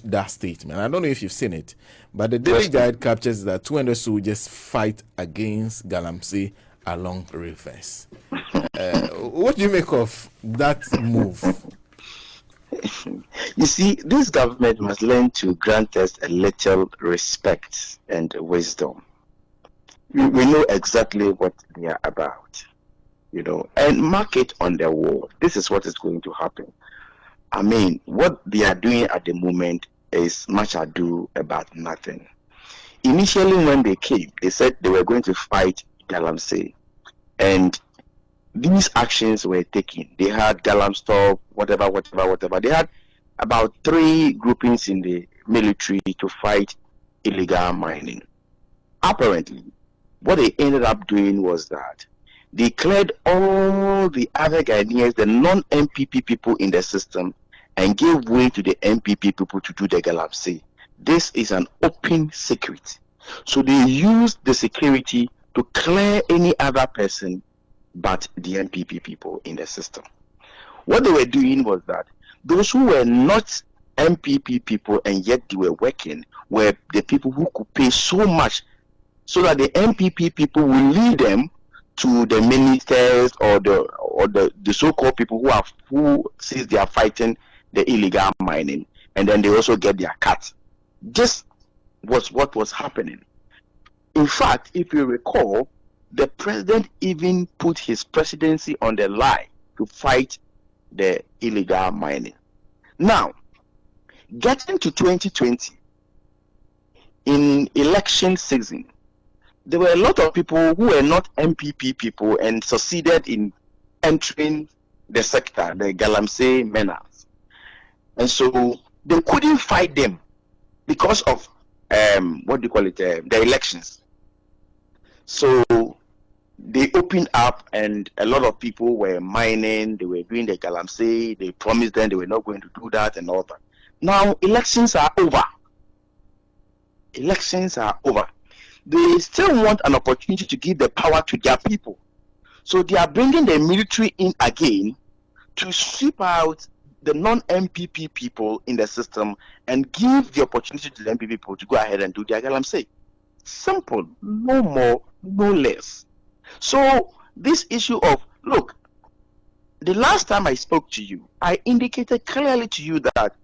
that statement. I don't know if you've seen it, but the Daily Guide captures that 200 soldiers fight against Galamsey along rivers. What do you make of that move? You see, this government must learn to grant us a little respect and wisdom. We know exactly what they are about, and mark it on the wall. This is what is going to happen. I mean, what they are doing at the moment is much ado about nothing. Initially, when they came, they said they were going to fight Galamsey, and these actions were taken. They had Galamsey, whatever. They had about 3 groupings in the military to fight illegal mining. Apparently, what they ended up doing was that they cleared all the other Ghanaians, the non-MPP people in the system, and gave way to the MPP people to do the Galamsey. This is an open secret. So they used the security to clear any other person but the MPP people in the system. What they were doing was that those who were not MPP people and yet they were working were the people who could pay so much so that the MPP people will lead them to the ministers or the so-called people who says they are fighting the illegal mining, and then they also get their cut. This was what was happening. In fact, if you recall, the president even put his presidency on the line to fight the illegal mining. Now, getting to 2020, in election season, there were a lot of people who were not MPP people and succeeded in entering the sector, the Galamsey menace. And so they couldn't fight them because of the elections. So they opened up and a lot of people were mining, they were doing the Galamsey, they promised them they were not going to do that and all that. Now elections are over. They still want an opportunity to give the power to their people. So they are bringing the military in again to sweep out the non-MPP people in the system and give the opportunity to the MPP people to go ahead and do their Galamsey. Simple, no more, no less. So this issue of, look, the last time I spoke to you, I indicated clearly to you that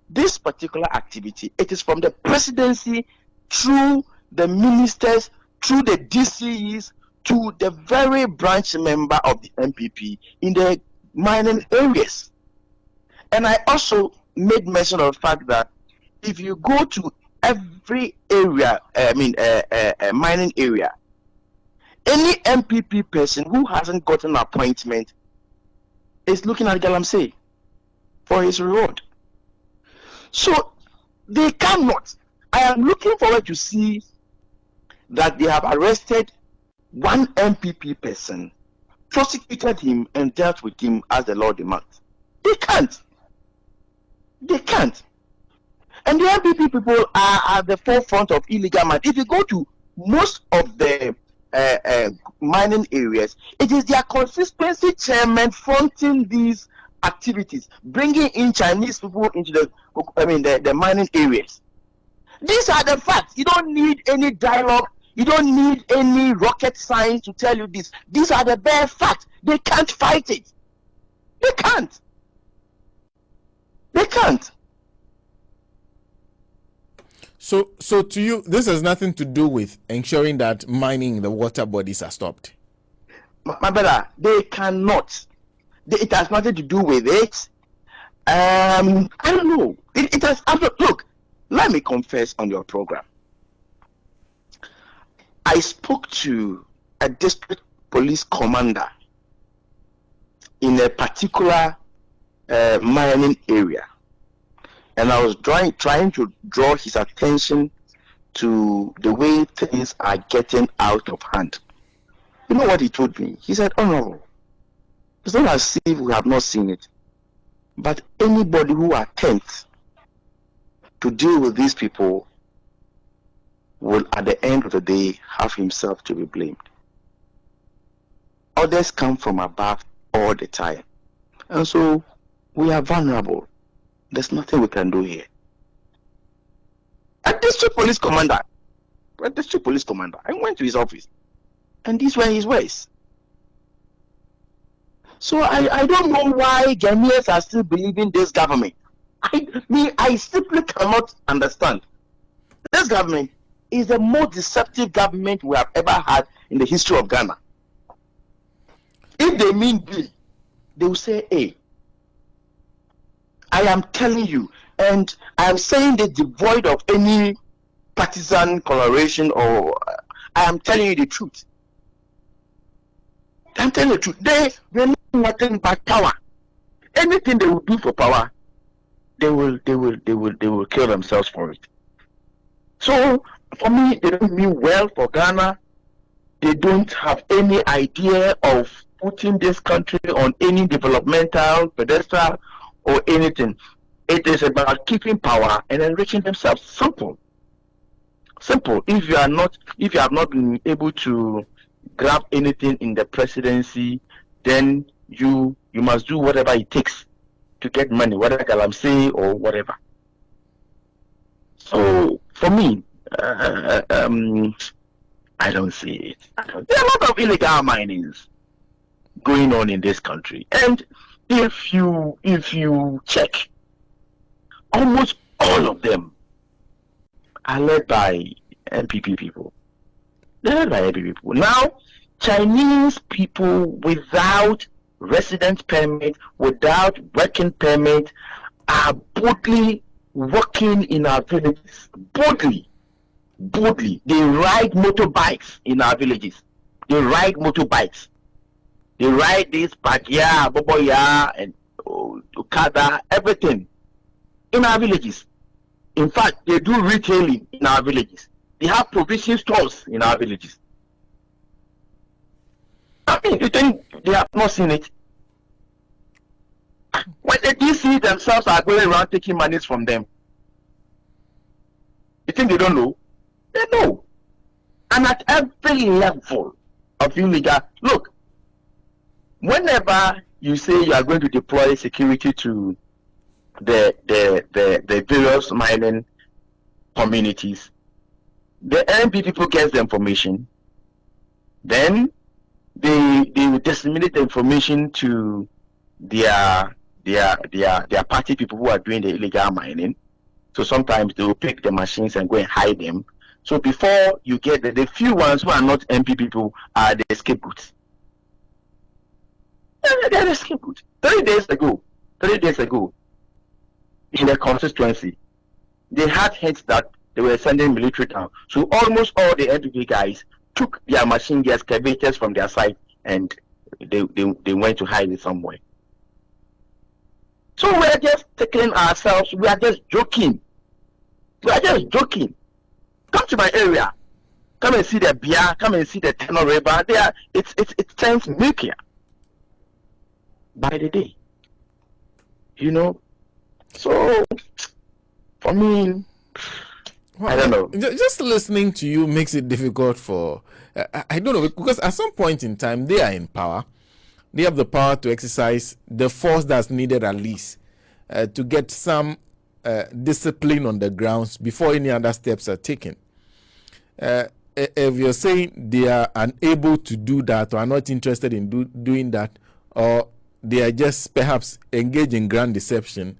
this particular activity, it is from the presidency through the ministers, through the DCEs, to the very branch member of the MPP in the mining areas. And I also made mention of the fact that if you go to every area, mining area, any MPP person who hasn't gotten an appointment is looking at Galamsey for his reward. So they cannot. I am looking forward to see that they have arrested one MPP person, prosecuted him, and dealt with him as the law demands. They can't. And the MPP people are at the forefront of illegal mining. If you go to most of the mining areas, it is their consistency chairman fronting these activities, bringing in Chinese people into the mining areas. These are the facts. You don't need any dialogue. You don't need any rocket science to tell you this. These are the bare facts. They can't fight it. They can't. So to you, this has nothing to do with ensuring that mining in the water bodies are stopped. My brother, they cannot. It has nothing to do with it. I don't know. It has. Look, let me confess on your program. I spoke to a district police commander in a particular mining area, and I was trying to draw his attention to the way things are getting out of hand. You know what he told me? He said, "Oh no, it's not as if we have not seen it, but anybody who attempts to deal with these people will at the end of the day have himself to be blamed. Others come from above all the time, and so we are vulnerable. There's nothing we can do here." district police commander. I went to his office, and these were his words. So I don't know why Ghanaians are still believing this government. I simply cannot understand. This government is the most deceptive government we have ever had in the history of Ghana. If they mean B, they will say A. I am telling you, and I am saying this devoid of any partisan coloration, or I am telling you the truth. I'm telling you the truth. They know nothing but power. Anything they will do for power, they will kill themselves for it. So for me, they don't mean well for Ghana. They don't have any idea of putting this country on any developmental pedestal or anything. It is about keeping power and enriching themselves. Simple. If you have not been able to grab anything in the presidency, then you must do whatever it takes to get money, whether Galamsey or whatever. So for me, I don't see it. There are a lot of illegal minings going on in this country, and if you check, almost all of them are led by MPP people. They're led by MPP people. Now, Chinese people without resident permit, without working permit, are boldly working in our villages. Boldly. They ride motorbikes in our villages. They ride this Pakia, Boboya, and Okada, everything in our villages. In fact, they do retailing in our villages. They have provision stores in our villages. I mean, you think they have not seen it? When the DC themselves are going around taking monies from them, you think they don't know? They know. And at every level of illegal, look, whenever you say you are going to deploy security to the various mining communities, the MP people get the information, then they will disseminate the information to their party people who are doing the illegal mining. So sometimes they will pick the machines and go and hide them. So before you get the few ones who are not MP people are the scapegoats. They're the scapegoats. 3 days ago, in the constituency, they had hints that they were sending military down. So almost all the NPP guys took their machine, their excavators from their site, and they went to hide it somewhere. So we're just taking ourselves, we are just joking. Come to my area. Come and see the beer, come and see the Tenor River. It turns milkier by the day. You know? So for me, well, I don't know. Just listening to you makes it difficult for I don't know, because at some point in time they are in power. They have the power to exercise the force that's needed, at least to get some discipline on the grounds before any other steps are taken. If you're saying they are unable to do that, or are not interested in doing that, or they are just perhaps engaged in grand deception,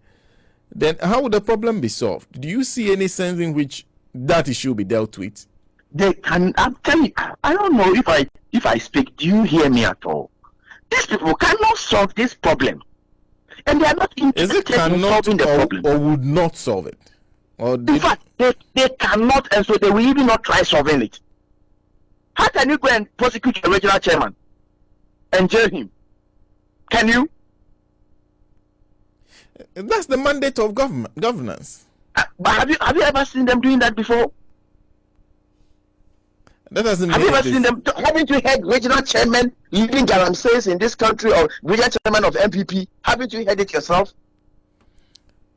then how would the problem be solved? Do you see any sense in which that issue be dealt with? They can. I'm telling you, I don't know if I speak. Do you hear me at all? These people cannot solve this problem, and they are not interested in solving the problem, or would not solve it. Or in fact, they cannot, and so they will even not try solving it. How can you go and prosecute the regional chairman and jail him? Can you? That's the mandate of governance. But have you ever seen them doing that before? That doesn't have mean you ever seen them? Haven't you heard regional chairman leading Galamsey in this country, or regional chairman of MPP? Haven't you heard it yourself?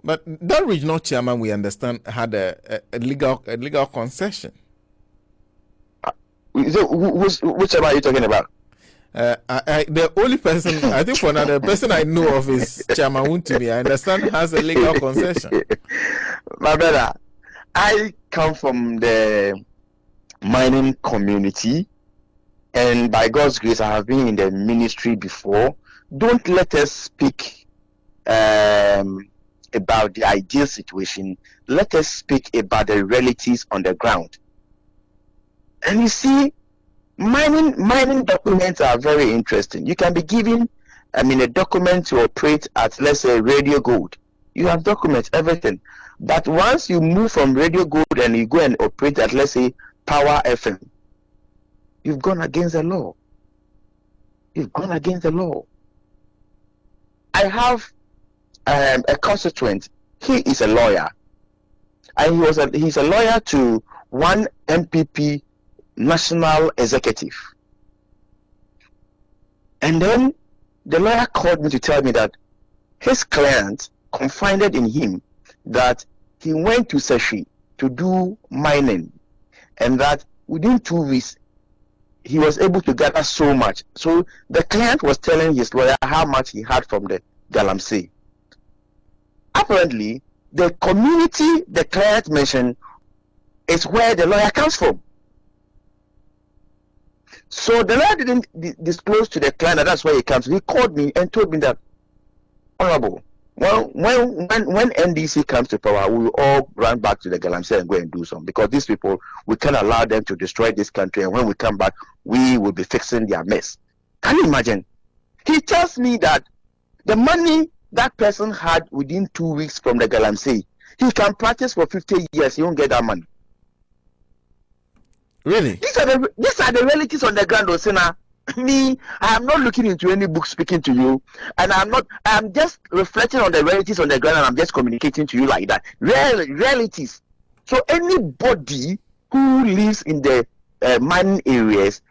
But that regional chairman, we understand, had a legal concession. So which chairman are you talking about? The only person, I think for now, the person I know of is Chairman Wuntumi. I understand has a legal concession. My brother, I come from the mining community, and by God's grace, I have been in the ministry before. Don't let us speak about the ideal situation. Let us speak about the realities on the ground. And you see, mining documents are very interesting. You can be given, a document to operate at, let's say, Radio Gold. You have documents, everything. But once you move from Radio Gold and you go and operate at, let's say, Power FM, you've gone against the law. You've gone against the law. I have a constituent. He is a lawyer, and he's a lawyer to one MPP national executive. And then the lawyer called me to tell me that his client confided in him that he went to Seshi to do mining, and that within 2 weeks he was able to gather so much. So the client was telling his lawyer how much he had from the Galamsey. Apparently, the community the client mentioned is where the lawyer comes from. So the lawyer didn't disclose to the client that that's where he comes. He called me and told me that, Honorable, well, when NDC comes to power, we will all run back to the Galamsey and go and do something, because these people, we can't allow them to destroy this country, and when we come back, we will be fixing their mess. Can you imagine? He tells me that the money that person had within 2 weeks from the Galamsey, he can practice for 50 years, he won't get that money. Really? These are the realities on the ground, Sena. Me, I am not looking into any book speaking to you, and I'm just reflecting on the realities on the ground, and I'm just communicating to you like that. Realities. So anybody who lives in the mining areas,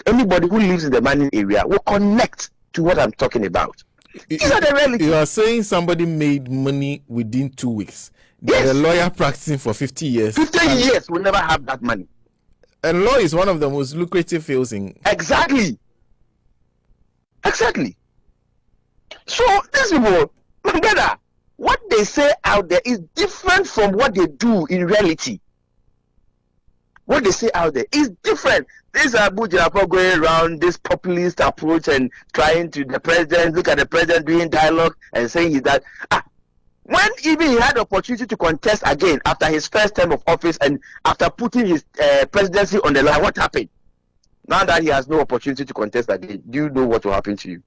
anybody who lives in the mining area will connect to what I'm talking about. These are the realities. You are saying somebody made money within 2 weeks. Yes. The lawyer practicing for 50 years. 50 years will never have that money. And law is one of the most lucrative fields in. Exactly. So these people, my brother, what they say out there is different from what they do in reality. What they say out there is different. This Abu Jinapor going around this populist approach and trying to the president, look at the president doing dialogue and saying is that when even he had the opportunity to contest again after his first term of office and after putting his presidency on the line, what happened? Now that he has no opportunity to contest again, do you know what will happen to you?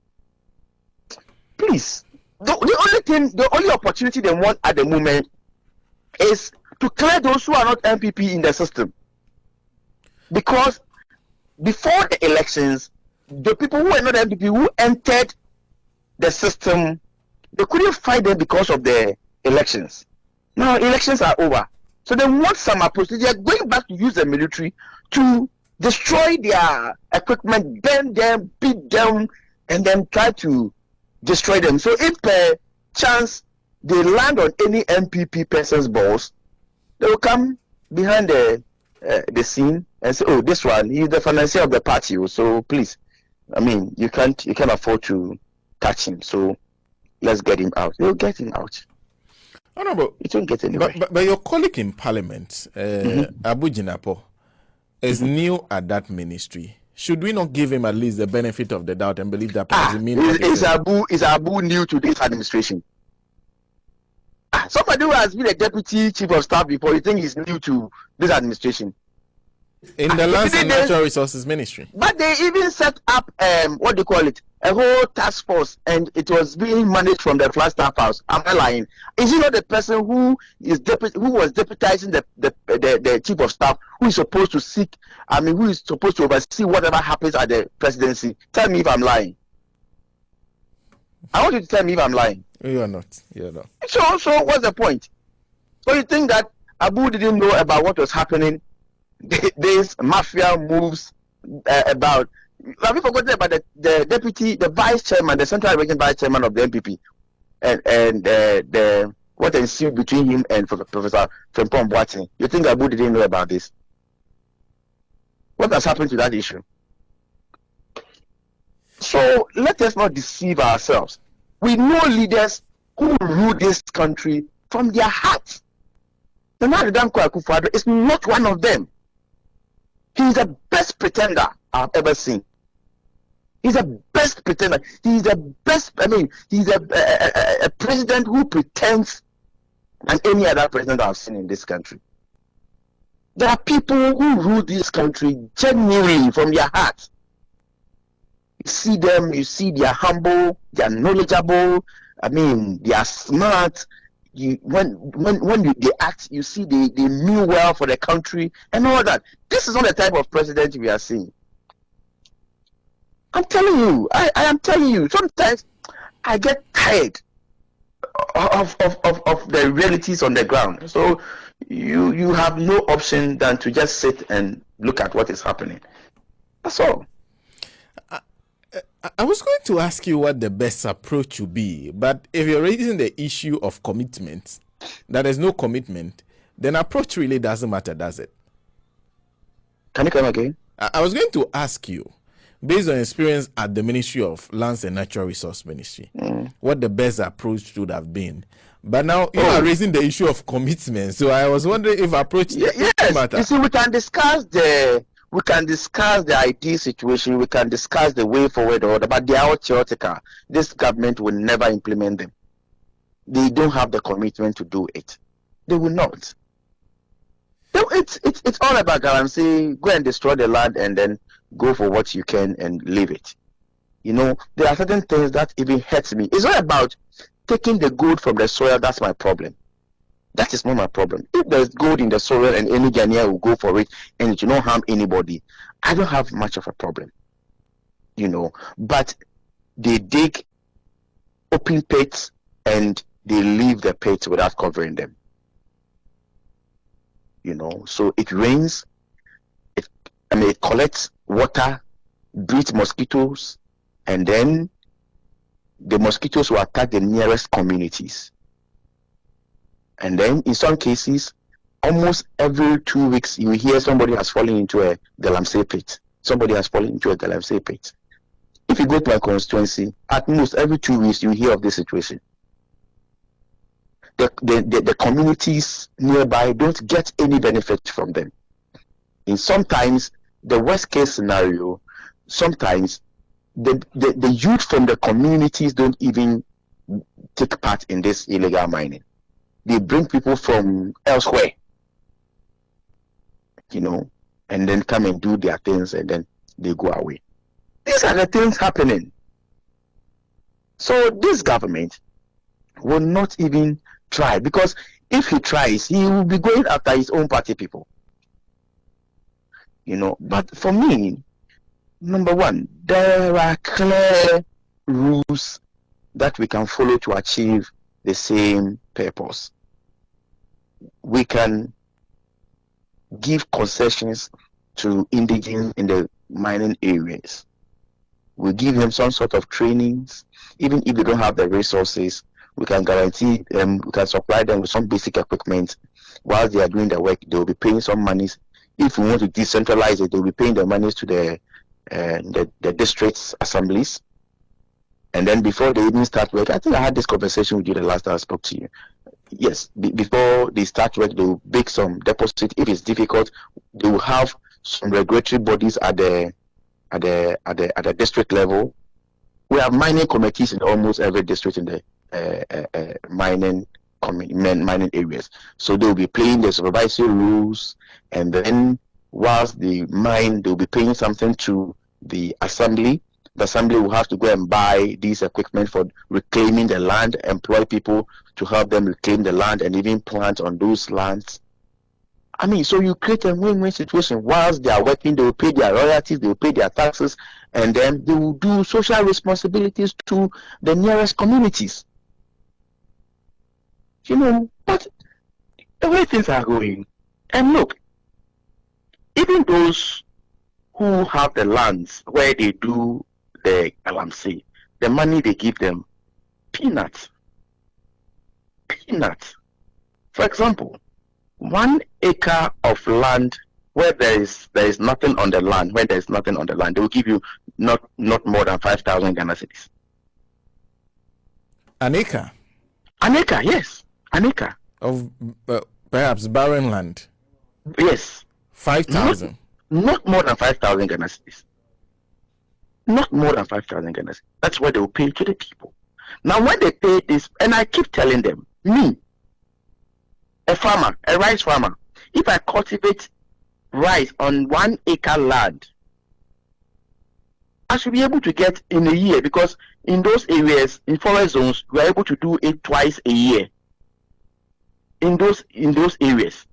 Please, the only opportunity they want at the moment is to clear those who are not MPP in the system. Because before the elections, the people who were not MPP who entered the system, they couldn't fight them because of the elections. Now elections are over, so they want some approach. They are going back to use the military to destroy their equipment, burn them, beat them, and then try to destroy them. So if per chance they land on any MPP person's balls, they will come behind the scene and say, "Oh, this one, he's the financier of the party. So please, you can't afford to catch him. So let's get him out." They'll get him out. Oh, no, but it won't get anywhere. But your colleague in Parliament, Abu Jinapor, is new at that ministry. Should we not give him at least the benefit of the doubt and believe that is Abu new to this administration? Somebody who has been a deputy chief of staff before, you think he's new to this administration? In the Lands and Natural Resources Ministry. But they even set up what do you call it? A whole task force, and it was being managed from the Flagstaff House. Am I lying? Is he not the person who was deputizing the chief of staff, who is supposed to who is supposed to oversee whatever happens at the presidency? Tell me if I'm lying. I want you to tell me if I'm lying. You're not. So what's the point? So you think that Abu didn't know about what was happening? This mafia moves about. Have you forgotten about the deputy, the vice chairman, the central region vice chairman of the MPP, and the what ensued between him and Professor Frimpong Boateng? You think Abu didn't know about this? What has happened to that issue? So let us not deceive ourselves. We know leaders who rule this country from their hearts. Nana Dankwa Akufo-Addo is not one of them. He's the best pretender I've ever seen. He's the best pretender. He's the best. I mean, he's a president who pretends than any other president I've seen in this country. There are people who rule this country genuinely from their heart. You see them, you see they are humble, they are knowledgeable. I mean, they are smart. When they act, you see they mean well for the country and all that. This is not the type of president we are seeing. I'm telling you, I am telling you. Sometimes I get tired of the realities on the ground. So you have no option than to just sit and look at what is happening. That's all. I was going to ask you what the best approach would be, but if you're raising the issue of commitment, that there's no commitment, then approach really doesn't matter, does it? Can you come again? I was going to ask you, based on experience at the Ministry of Lands and Natural Resource Ministry, what the best approach should have been. But now you are raising the issue of commitment, so I was wondering if approach yes. matter. You see, we can discuss the ideal situation, we can discuss the way forward order, but they are all theoretical. This government will never implement them. They don't have the commitment to do it. They will not. It's all about Galamsey. Go and destroy the land and then go for what you can and leave it. You know, there are certain things that even hurts me. It's not about taking the gold from the soil. That's my problem. That is not my problem. If there's gold in the soil and any Ghanaian will go for it and it will not harm anybody, I don't have much of a problem. You know, but they dig open pits and they leave the pits without covering them. You know, so it rains, it collects water, breeds mosquitoes, and then the mosquitoes will attack the nearest communities. And then in some cases, almost every 2 weeks, you hear somebody has fallen into a Galamsey pit. Somebody has fallen into a Galamsey pit. If you go to my constituency, at most every 2 weeks, you hear of this situation. The communities nearby don't get any benefit from them. And sometimes, the worst case scenario, sometimes the youth from the communities don't even take part in this illegal mining. They bring people from elsewhere, you know, and then come and do their things and then they go away. These are the things happening. So this government will not even try, because if he tries, he will be going after his own party people. You know, but for me, number one, there are clear rules that we can follow to achieve the same purpose. We can give concessions to indigenes in the mining areas. We give them some sort of trainings. Even if they don't have the resources, we can guarantee them, we can supply them with some basic equipment. While they are doing the work, they will be paying some monies. If we want to decentralize it, they will be paying the monies to the districts assemblies. And then before they even start work, I think I had this conversation with you the last time I spoke to you. Yes, before they start work, they will make some deposit. If it's difficult, they will have some regulatory bodies at the district level. We have mining committees in almost every district in the mining areas. So they will be playing the supervisory rules, and then whilst they mine, they will be paying something to the assembly. The assembly will have to go and buy these equipment for reclaiming the land, employ people to help them reclaim the land and even plant on those lands. I mean, so you create a win-win situation. Whilst they are working, they will pay their royalties, they will pay their taxes, and then they will do social responsibilities to the nearest communities. You know, but the way things are going, and look, even those who have the lands where they do the Galamsey, the money they give them, peanuts. For example, 1 acre of land where there is nothing on the land, they will give you not more than 5,000 Ghana cedis. An acre? An acre, yes. An acre. Of Perhaps barren land. Yes. 5,000. Not more than 5,000 Ghana cedis. Not more than 5,000 Ghana cedis. That's what they will pay to the people. Now, when they pay this, and I keep telling them, me, a farmer, a rice farmer, if I cultivate rice on 1 acre land, I should be able to get in a year, because in those areas, in forest zones, we are able to do it twice a year. In those areas,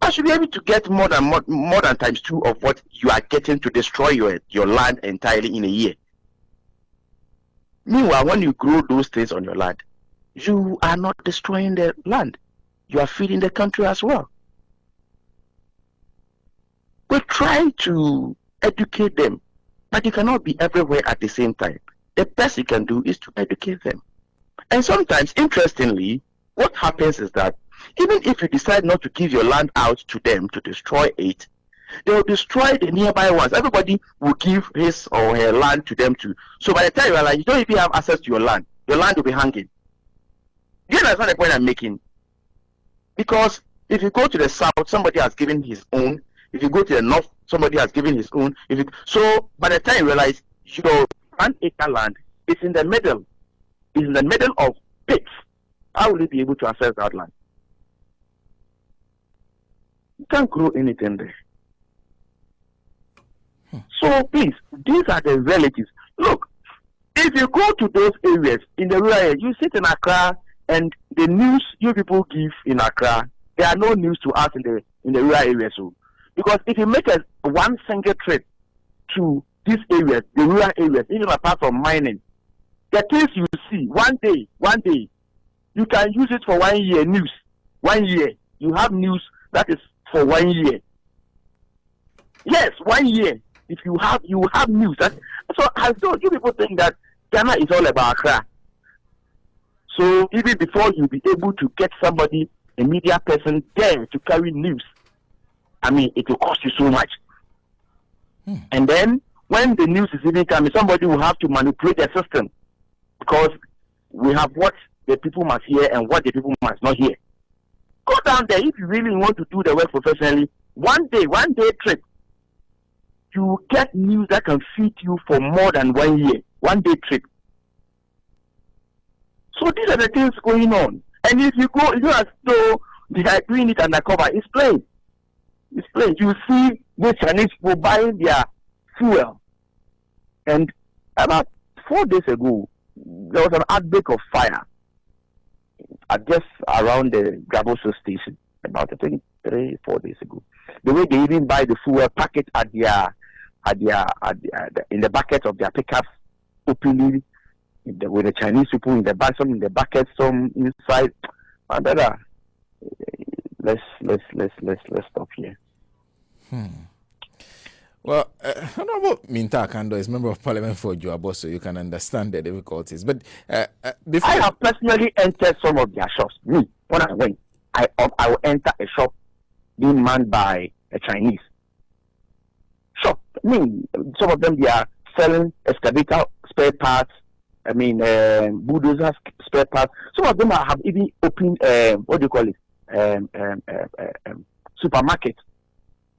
I should be able to get more than times 2 of what you are getting to destroy your land entirely in a year. Meanwhile, when you grow those things on your land, you are not destroying the land. You are feeding the country as well. We try to educate them, but you cannot be everywhere at the same time. The best you can do is to educate them. And sometimes, interestingly, what happens is that even if you decide not to give your land out to them to destroy it, they will destroy the nearby ones. Everybody will give his or her land to them too. So by the time you are like, you don't even have access to your land will be hanging. Do you understand the point I'm making? Because if you go to the south, somebody has given his own. If you go to the north, somebody has given his own. So by the time you realize your 1 acre land is in the middle, of pits, how will you be able to access that land? You can't grow anything there. So please, these are the relatives. Look, if you go to those areas in the rural area, you sit in Accra, and the news you people give in Accra, there are no news to us in the rural areas. So, because if you make one single trip to these areas, the rural areas, even apart from mining, the things you see one day, you can use it for 1 year news. 1 year, you have news that is for 1 year. Yes, 1 year. If you have news. So you people think that Ghana is all about Accra. So even before you be able to get somebody, a media person there to carry news, I mean, it will cost you so much. And then when the news is even coming, somebody will have to manipulate the system, because we have what the people must hear and what the people must not hear. Go down there if you really want to do the work professionally. 1 day trip. You get news that can feed you for more than 1 year. 1 day trip. So these are the things going on. And if you go, as though they are doing it undercover, it's plain. It's plain. You see the Chinese people buying their fuel. And about 4 days ago, there was an outbreak of fire just around the Juaboso station. About I think 3-4 days ago. The way they even buy the fuel, pack it in the bucket of their pickups openly, with the Chinese people in the back, some in the bucket, some inside. Let's stop here. Well, Honorable Mintah Akandor is Member of Parliament for Juaboso. You can understand the difficulties. But before I have personally entered some of their shops. Me, when I went, I will enter a shop being manned by a Chinese shop. I mean, some of them, they are selling excavator spare parts. I mean, bulldozer spare parts. Some of them have even opened, supermarkets.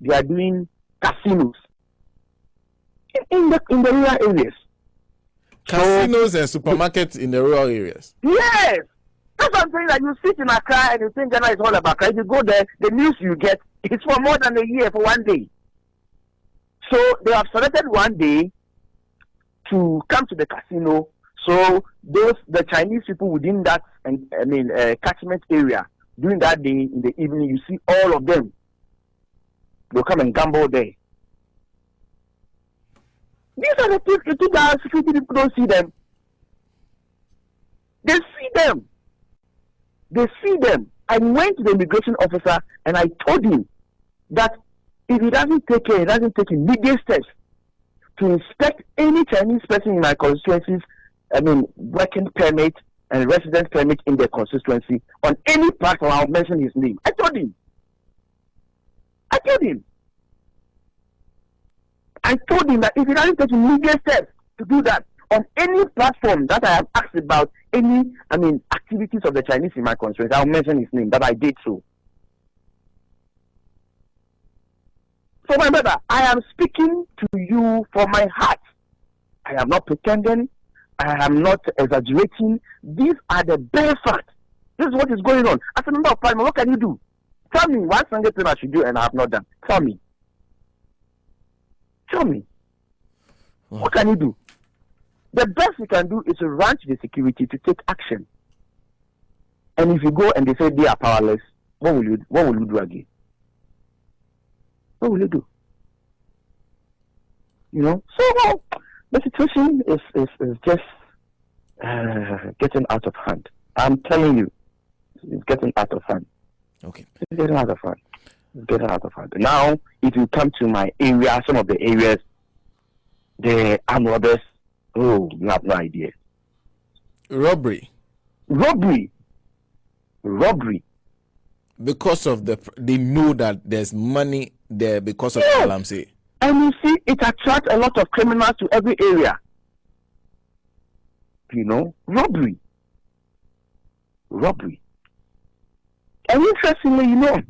They are doing casinos in the rural areas. Casinos and supermarkets in the rural areas. Yes. That's what I'm saying, that you sit in Accra and you think Ghana is all about Accra. If you go there, the news you get is for more than a year, for 1 day. So they have selected 1 day to come to the casino. So the Chinese people within that catchment area, during that day in the evening, you see all of them. They'll come and gamble there. These are the things you think our security people don't see them. They see them. They see them. I went to the immigration officer and I told him that if he doesn't take care, he doesn't take immediate steps to inspect any Chinese person in my constituencies, working permit and residence permit in their constituency, on any platform, I'll mention his name. I told him. I told him that if he doesn't take immediate steps to do that on any platform that I have asked about any, activities of the Chinese in my constituency, I'll mention his name, that I did so. So, my brother, I am speaking to you from my heart. I am not pretending. I am not exaggerating. These are the bare facts. This is what is going on. As a member of parliament, what can you do? Tell me one single thing I should do and I have not done. Tell me. Tell me. What can you do? The best you can do is to run to the security to take action. And if you go and they say they are powerless, what will you do again? What will you do? You know? So the situation is just getting out of hand. I'm telling you, it's getting out of hand. Okay. It's getting out of hand. It's getting out of hand. Now, if you come to my area, some of the areas, the armed robbers, oh, you have no idea. Robbery. Because of they know that there's money there because of Galamsey. And you see, it attracts a lot of criminals to every area. You know, robbery. And interestingly, you know,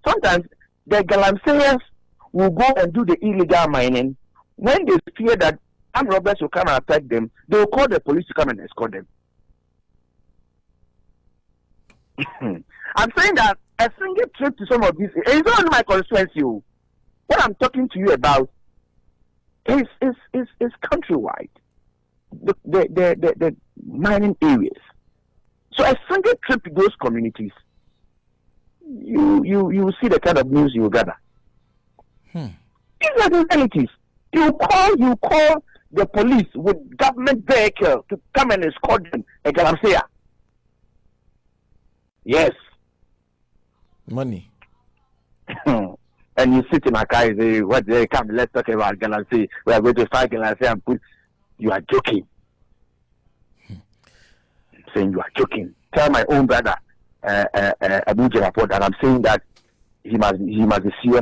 sometimes the Galamseyers will go and do the illegal mining. When they fear that armed robbers will come and attack them, they will call the police to come and escort them. I'm saying that a single trip to some of these, it's not my constituency. What I'm talking to you about is countrywide. The mining areas. So a single trip to those communities, you see the kind of news you will gather. These are the realities. You call the police with government vehicle to come and escort them a Galamsey. Yes. Money. And you sit in a car and say, what they come, let's talk about Galamsey. We are going to fight Galamsey and put. You are joking. Saying you are joking. Tell my own brother, Abu Jinapor, that I'm saying that he must be serious